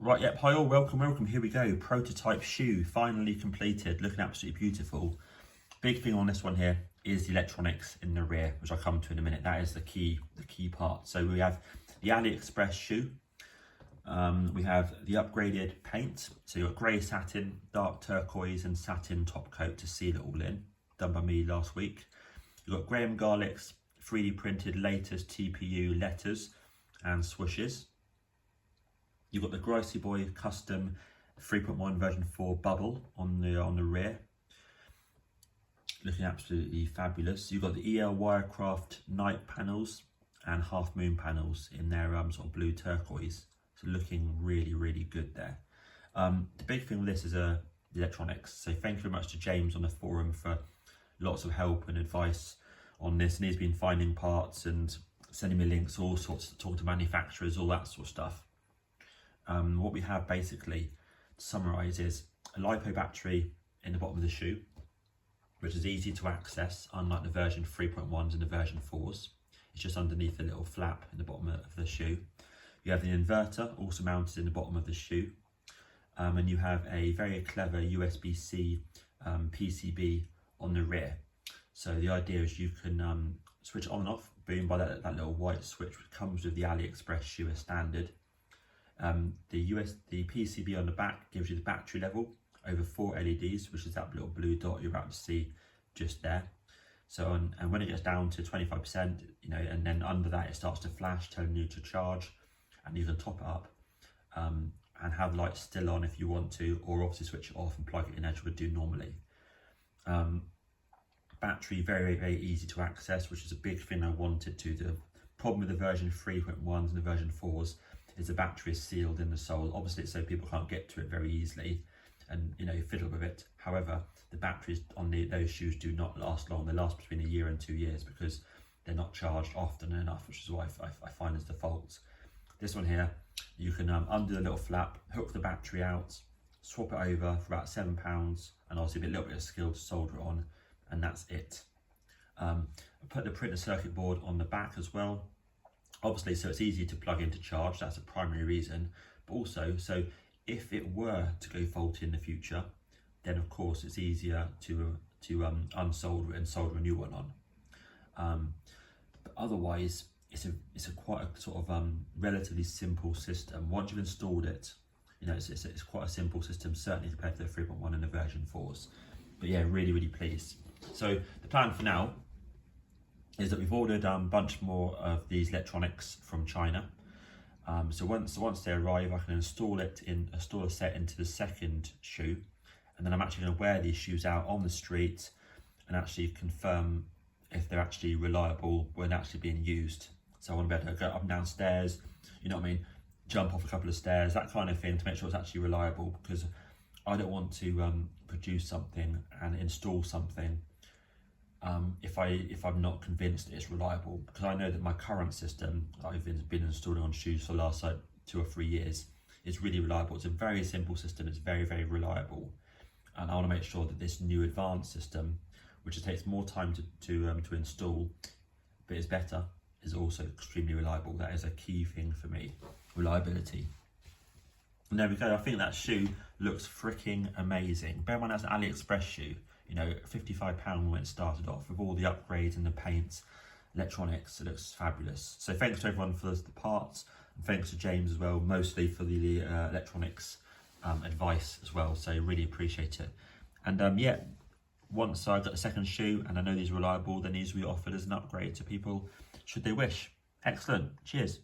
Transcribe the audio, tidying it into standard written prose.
Right, yep, hi all, welcome, here we go. Prototype shoe, finally completed, looking absolutely beautiful. Big thing on this one here is the electronics in the rear, which I'll come to in a minute. That is the key part. So we have the AliExpress shoe. We have the upgraded paint. So you've got grey satin, dark turquoise and satin top coat to seal it all in, done by me last week. You've got Graham Garlick's 3D printed latest TPU letters and swooshes. You've got the Gricey Boy custom 3.1 version 4 bubble on the rear, looking absolutely fabulous. You've got the EL Wirecraft night panels and half moon panels in their sort of blue turquoise, so looking really good there. The big thing with this is the electronics. So thank you very much to James on the forum for lots of help and advice on this, and he's been finding parts and sending me links, all sorts, talking to manufacturers, all that sort of stuff. What we have basically, to summarise, is a LiPo battery in the bottom of the shoe, which is easy to access, unlike the version 3.1s and the version 4s. It's just underneath a little flap in the bottom of the shoe. You have the inverter also mounted in the bottom of the shoe, and you have a very clever USB-C PCB on the rear. So the idea is you can switch on and off, boom, by that little white switch which comes with the AliExpress shoe as standard. The PCB on the back gives you the battery level over 4 LEDs, which is that little blue dot you're about to see just there. So and when it gets down to 25%, you know, and then under that it starts to flash, telling you to charge, and you can top it up and have lights still on if you want to, or obviously switch it off and plug it in as you would do normally. Battery very easy to access, which is a big thing I wanted to. The problem with the version 3.1s and the version 4s is the battery is sealed in the sole. Obviously it's so people can't get to it very easily and, you know, fiddle with it. However, the batteries on those shoes do not last long. They last between 1 year and 2 years because they're not charged often enough, which is what I find is the fault. This one here, you can undo the little flap, hook the battery out, swap it over for about £7, and obviously a little bit of skill to solder it on, and that's it. I put the printed circuit board on the back as well, obviously so it's easy to plug in to charge. That's a primary reason, but also so if it were to go faulty in the future, then of course it's easier to unsolder it and solder a new one on. But otherwise it's a quite a sort of relatively simple system. Once you've installed it, you know, it's quite a simple system, certainly compared to the 3.1 and the version 4s. But yeah, really pleased. So the plan for now is that we've ordered a bunch more of these electronics from China. So once they arrive, I can install a set into the second shoe, and then I'm actually going to wear these shoes out on the street and actually confirm if they're actually reliable when actually being used. So I want to be able to go up and down stairs, you know what I mean, jump off a couple of stairs, that kind of thing, to make sure it's actually reliable, because I don't want to produce something and install something if I'm not convinced it's reliable, because I know that my current system that I've been installing on shoes for the last 2 or 3 years is really reliable. It's a very simple system. It's very reliable, and I want to make sure that this new advanced system, which takes more time to install but is better, is also extremely reliable. That is a key thing for me, reliability. And there we go. I think that shoe looks freaking amazing. Bear in mind that's an AliExpress shoe. You know, £55 when it started off, with all the upgrades and the paints, electronics. It looks fabulous. So thanks to everyone for the parts, and thanks to James as well, mostly for the electronics advice as well. So really appreciate it. And yeah, once I got the second shoe and I know these are reliable, then these will be offered as an upgrade to people should they wish. Excellent. Cheers.